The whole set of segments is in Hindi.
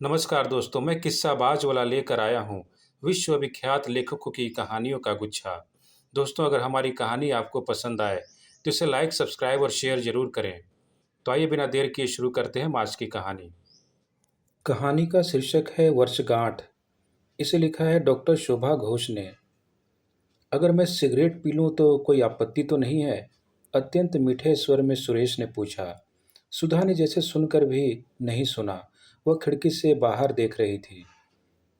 नमस्कार दोस्तों, मैं किस्साबाज वाला लेकर आया हूँ विश्वविख्यात लेखकों की कहानियों का गुच्छा। दोस्तों, अगर हमारी कहानी आपको पसंद आए तो इसे लाइक, सब्सक्राइब और शेयर जरूर करें। तो आइए बिना देर किए शुरू करते हैं आज की कहानी। कहानी का शीर्षक है वर्षगांठ। इसे लिखा है डॉक्टर शोभा घोष ने। अगर मैं सिगरेट पी लूं तो कोई आपत्ति तो नहीं है? अत्यंत मीठे स्वर में सुरेश ने पूछा। सुधा ने जैसे सुनकर भी नहीं सुना। वह खिड़की से बाहर देख रही थी।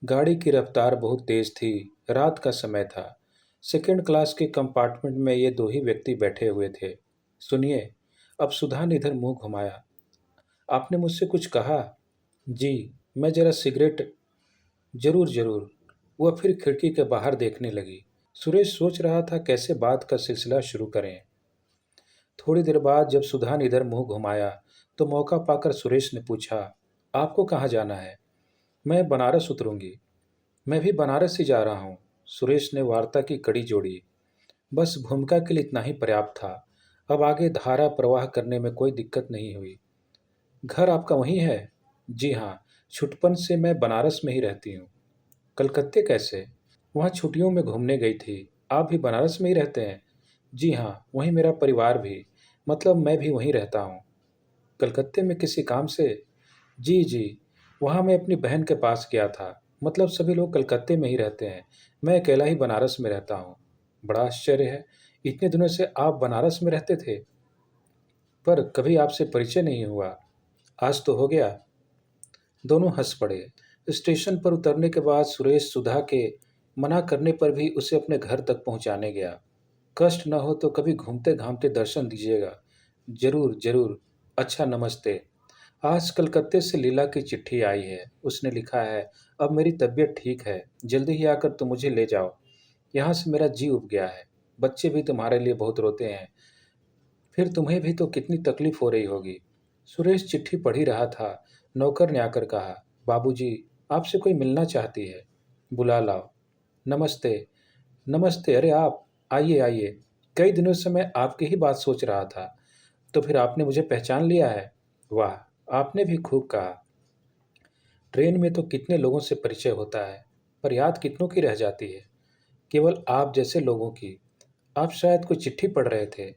गाड़ी की रफ्तार बहुत तेज थी। रात का समय था। सेकंड क्लास के कंपार्टमेंट में ये दो ही व्यक्ति बैठे हुए थे। सुनिए, अब सुधा ने इधर मुंह घुमाया। आपने मुझसे कुछ कहा? जी, मैं जरा सिगरेट। जरूर जरूर। वह फिर खिड़की के बाहर देखने लगी। सुरेश सोच रहा था कैसे बात का सिलसिला शुरू करें। थोड़ी देर बाद जब सुधा ने इधर मुंह घुमाया तो मौका पाकर सुरेश ने पूछा, आपको कहाँ जाना है? मैं बनारस उतरूंगी। मैं भी बनारस ही जा रहा हूँ। सुरेश ने वार्ता की कड़ी जोड़ी। बस भूमिका के लिए इतना ही पर्याप्त था। अब आगे धारा प्रवाह करने में कोई दिक्कत नहीं हुई। घर आपका वहीं है? जी हाँ, छुटपन से मैं बनारस में ही रहती हूँ। कलकत्ते कैसे? वहाँ छुट्टियों में घूमने गई थी। आप भी बनारस में ही रहते हैं? जी हाँ, वहीं मेरा परिवार भी। मतलब मैं भी वहीं रहता हूँ। कलकत्ते में किसी काम से? जी जी। वहाँ मैं अपनी बहन के पास गया था। मतलब सभी लोग कलकत्ते में ही रहते हैं। मैं अकेला ही बनारस में रहता हूँ। बड़ा आश्चर्य है। इतने दिनों से आप बनारस में रहते थे पर कभी आपसे परिचय नहीं हुआ। आज तो हो गया। दोनों हंस पड़े। स्टेशन पर उतरने के बाद सुरेश सुधा के मना करने पर भी उसे अपने घर तक पहुंचाने गया। कष्ट न हो तो कभी घूमते घामते दर्शन दीजिएगा। जरूर जरूर। अच्छा, नमस्ते। आज कलकत्ते से लीला की चिट्ठी आई है। उसने लिखा है, अब मेरी तबीयत ठीक है। जल्दी ही आकर तुम मुझे ले जाओ। यहाँ से मेरा जी उब गया है। बच्चे भी तुम्हारे लिए बहुत रोते हैं। फिर तुम्हें भी तो कितनी तकलीफ हो रही होगी। सुरेश चिट्ठी पढ़ ही रहा था। नौकर ने आकर कहा, बाबूजी, आपसे कोई मिलना चाहती है। बुला लाओ। नमस्ते। नमस्ते। अरे आप, आइए आइए। कई दिनों से मैं आपकी ही बात सोच रहा था। तो फिर आपने मुझे पहचान लिया है? वाह, आपने भी खूब कहा। ट्रेन में तो कितने लोगों से परिचय होता है, पर याद कितनों की रह जाती है। केवल आप जैसे लोगों की। आप शायद कोई चिट्ठी पढ़ रहे थे।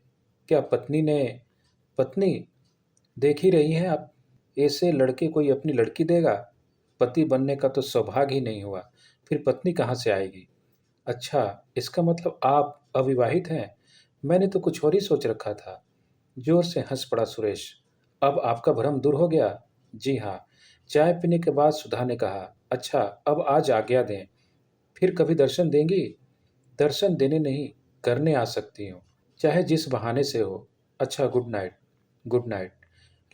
क्या पत्नी ने? पत्नी? देख ही रही हैं आप। ऐसे लड़के कोई अपनी लड़की देगा? पति बनने का तो सौभाग्य ही नहीं हुआ, फिर पत्नी कहाँ से आएगी? अच्छा, इसका मतलब आप अविवाहित हैं। मैंने तो कुछ और ही सोच रखा था। जोर से हंस पड़ा सुरेश। अब आपका भ्रम दूर हो गया? जी हाँ। चाय पीने के बाद सुधा ने कहा, अच्छा, अब आज आज्ञा दें। फिर कभी दर्शन देंगी? दर्शन देने नहीं, करने आ सकती हूँ, चाहे जिस बहाने से हो। अच्छा, good night. Good night.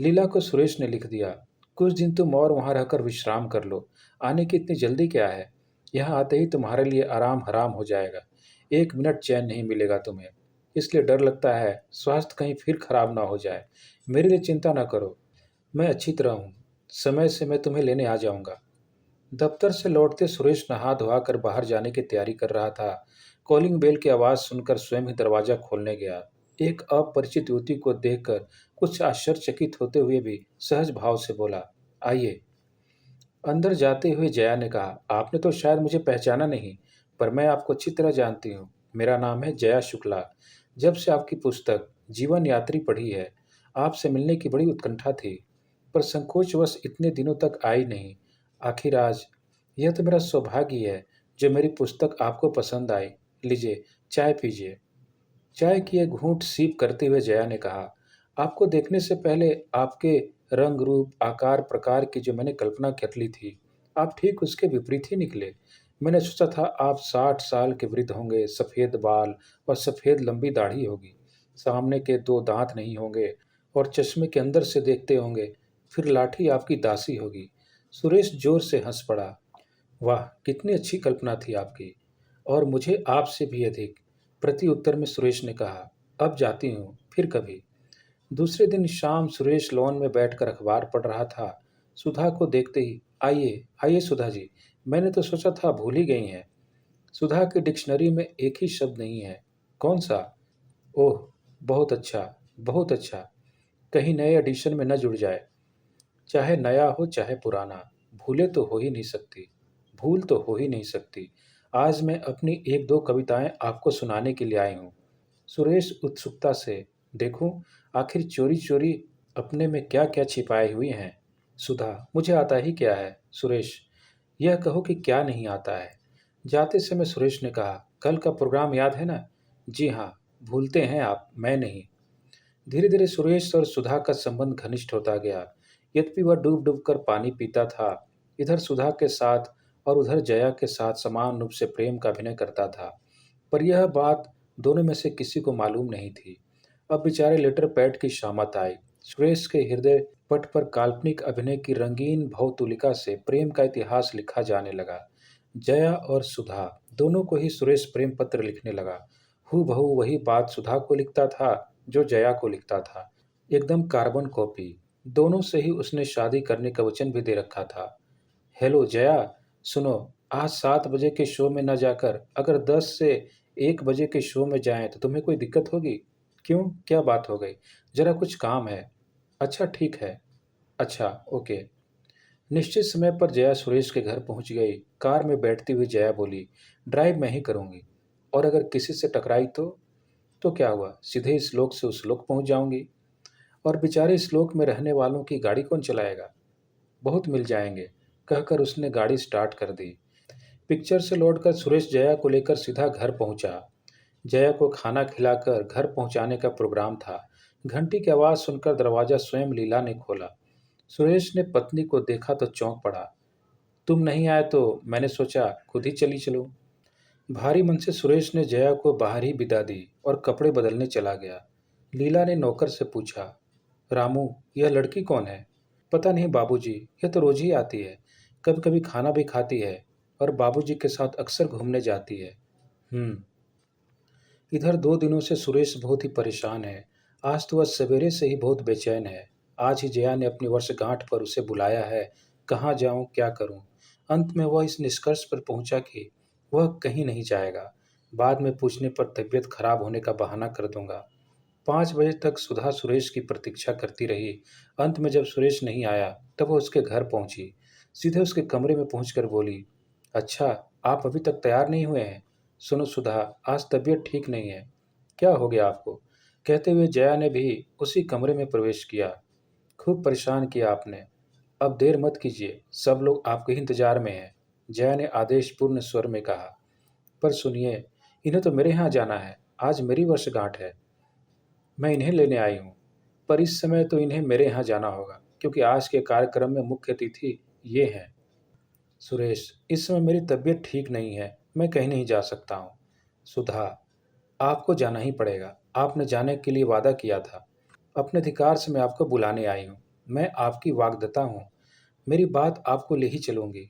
Leela को सुरेश ने लिख दिया, कुछ दिन तुम और वहां रहकर विश्राम कर लो। आने की इतनी जल्दी क्या है? यहाँ आते ही तुम्हारे लिए आराम हराम हो जाएगा। एक मिनट चैन नहीं मिलेगा तुम्हें। इसलिए डर लगता है स्वास्थ्य कहीं फिर खराब ना हो जाए। मेरे लिए चिंता ना करो। मैं अच्छी तरह हूँ। समय से मैं तुम्हें लेने आ जाऊंगा। दफ्तर से लौटते सुरेश नहा धोआकर बाहर जाने की तैयारी कर रहा था। कॉलिंग बेल की आवाज़ सुनकर स्वयं ही दरवाज़ा खोलने गया। एक अपरिचित युवती को देखकर कुछ आश्चर्यचकित होते हुए भी सहज भाव से बोला, आइए। अंदर जाते हुए जया ने कहा, आपने तो शायद मुझे पहचाना नहीं, पर मैं आपको अच्छी तरह जानती हूँ। मेरा नाम है जया शुक्ला। जब से आपकी पुस्तक जीवन यात्री पढ़ी है, आपसे मिलने की बड़ी उत्कंठा थी, पर संकोचवश इतने दिनों तक आई नहीं। आखिर आज यह तो मेरा सौभाग्य है जो मेरी पुस्तक आपको पसंद आई। लीजिए, चाय पीजिए। चाय की एक घूंट सीप करते हुए जया ने कहा, आपको देखने से पहले आपके रंग रूप आकार प्रकार की जो मैंने कल्पना कर ली थी, आप ठीक उसके विपरीत ही निकले। मैंने सोचा था आप 60 साल के वृद्ध होंगे, सफ़ेद बाल और सफ़ेद लंबी दाढ़ी होगी, सामने के दो दांत नहीं होंगे और चश्मे के अंदर से देखते होंगे, फिर लाठी आपकी दासी होगी। सुरेश जोर से हंस पड़ा। वाह, कितनी अच्छी कल्पना थी आपकी। और मुझे आपसे भी अधिक। प्रति उत्तर में सुरेश ने कहा, अब जाती हूँ, फिर कभी। दूसरे दिन शाम सुरेश लॉन में बैठकर अखबार पढ़ रहा था। सुधा को देखते ही, आइए आइए सुधा जी, मैंने तो सोचा था भूल ही गई हैं। सुधा की डिक्शनरी में एक ही शब्द नहीं है। कौन सा? ओह, बहुत अच्छा, बहुत अच्छा। कहीं नए एडिशन में न जुड़ जाए। चाहे नया हो चाहे पुराना, भूले तो हो ही नहीं सकती, भूल तो हो ही नहीं सकती। आज मैं अपनी एक दो कविताएं आपको सुनाने के लिए आई हूँ। सुरेश उत्सुकता से, देखूं आखिर चोरी चोरी अपने में क्या क्या छिपाए हुए हैं। सुधा, मुझे आता ही क्या है। सुरेश, यह कहो कि क्या नहीं आता है। जाते समय सुरेश ने कहा, कल का प्रोग्राम याद है ना। जी हाँ, भूलते हैं आप, मैं नहीं। धीरे धीरे सुरेश और सुधा का संबंध घनिष्ठ होता गया। यद्यपि वह डूब डूब कर पानी पीता था, इधर सुधा के साथ और उधर जया के साथ समान रूप से प्रेम का अभिनय करता था। पर यह बात दोनों में से किसी को मालूम नहीं थी। अब बेचारे लेटर पैड की शामत आई। सुरेश के हृदय पट पर काल्पनिक अभिनय की रंगीन भवतुलिका से प्रेम का इतिहास लिखा जाने लगा। जया और सुधा दोनों को ही सुरेश प्रेम पत्र लिखने लगा। हूबहू वही बात सुधा को लिखता था जो जया को लिखता था, एकदम कार्बन कॉपी। दोनों से ही उसने शादी करने का वचन भी दे रखा था। हेलो जया, सुनो, आज 7 बजे के शो में न जाकर अगर 10 से 1 बजे के शो में जाएं तो तुम्हें कोई दिक्कत होगी? क्यों, क्या बात हो गई? जरा कुछ काम है। अच्छा ठीक है। अच्छा, ओके। निश्चित समय पर जया सुरेश के घर पहुंच गई। कार में बैठती हुई जया बोली, ड्राइव मैं ही करूंगी। और अगर किसी से टकराई तो क्या हुआ, सीधे इस लोक से उस लोक पहुंच जाऊंगी। और बेचारे इस लोक में रहने वालों की गाड़ी कौन चलाएगा? बहुत मिल जाएंगे, कहकर उसने गाड़ी स्टार्ट कर दी। पिक्चर से लौटकर सुरेश जया को लेकर सीधा घर पहुंचा। जया को खाना खिलाकर घर पहुंचाने का प्रोग्राम था। घंटी की आवाज़ सुनकर दरवाज़ा स्वयं लीला ने खोला। सुरेश ने पत्नी को देखा तो चौंक पड़ा। तुम नहीं आए तो मैंने सोचा खुद ही चली चलूं। भारी मन से सुरेश ने जया को बाहर ही बिता दी और कपड़े बदलने चला गया। लीला ने नौकर से पूछा, रामू, यह लड़की कौन है? पता नहीं बाबूजी, यह तो रोज ही आती है, कभी कभी खाना भी खाती है और बाबूजी के साथ अक्सर घूमने जाती है। इधर 2 दिनों से सुरेश बहुत ही परेशान है। आज तो वह सवेरे से ही बहुत बेचैन है। आज ही जया ने अपनी वर्षगांठ पर उसे बुलाया है। कहाँ जाऊं, क्या करूं? अंत में वह इस निष्कर्ष पर पहुंचा कि वह कहीं नहीं जाएगा। बाद में पूछने पर तबीयत खराब होने का बहाना कर दूंगा। 5 बजे तक सुधा सुरेश की प्रतीक्षा करती रही। अंत में जब सुरेश नहीं आया तब वह उसके घर पहुंची। सीधे उसके कमरे में पहुंचकर बोली, अच्छा, आप अभी तक तैयार नहीं हुए हैं? सुनो सुधा, आज तबीयत ठीक नहीं है। क्या हो गया आपको? कहते हुए जया ने भी उसी कमरे में प्रवेश किया। खूब परेशान किया आपने। अब देर मत कीजिए, सब लोग आपके ही इंतजार में हैं। जया ने आदेशपूर्ण स्वर में कहा। पर सुनिए, इन्हें तो मेरे यहाँ जाना है। आज मेरी वर्षगांठ है। मैं इन्हें लेने आई हूँ। पर इस समय तो इन्हें मेरे यहाँ जाना होगा, क्योंकि आज के कार्यक्रम में मुख्य अतिथि ये हैं। सुरेश, इस समय मेरी तबीयत ठीक नहीं है, मैं कहीं नहीं जा सकता हूँ। सुधा, आपको जाना ही पड़ेगा। आपने जाने के लिए वादा किया था। अपने अधिकार से मैं आपको बुलाने आई हूँ। मैं आपकी वाग्दत्ता हूँ। मेरी बात आपको ले ही चलूंगी।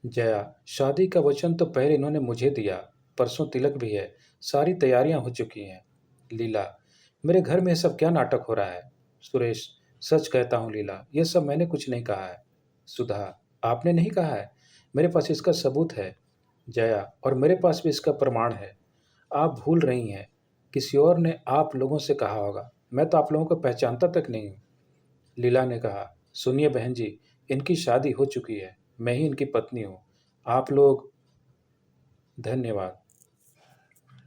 जया, शादी का वचन तो पहले इन्होंने मुझे दिया। परसों तिलक भी है। सारी तैयारियां हो चुकी हैं। लीला, मेरे घर में यह सब क्या नाटक हो रहा है? सुरेश, सच कहता हूँ लीला, यह सब मैंने कुछ नहीं कहा है। सुधा, आपने नहीं कहा है? मेरे पास इसका सबूत है। जया, और मेरे पास भी इसका प्रमाण है। आप भूल रही हैं, किसी और ने आप लोगों से कहा होगा। मैं तो आप लोगों को पहचानता तक नहीं हूँ। लीला ने कहा, सुनिए बहन जी, इनकी शादी हो चुकी है। मैं ही इनकी पत्नी हूँ। आप लोग। धन्यवाद।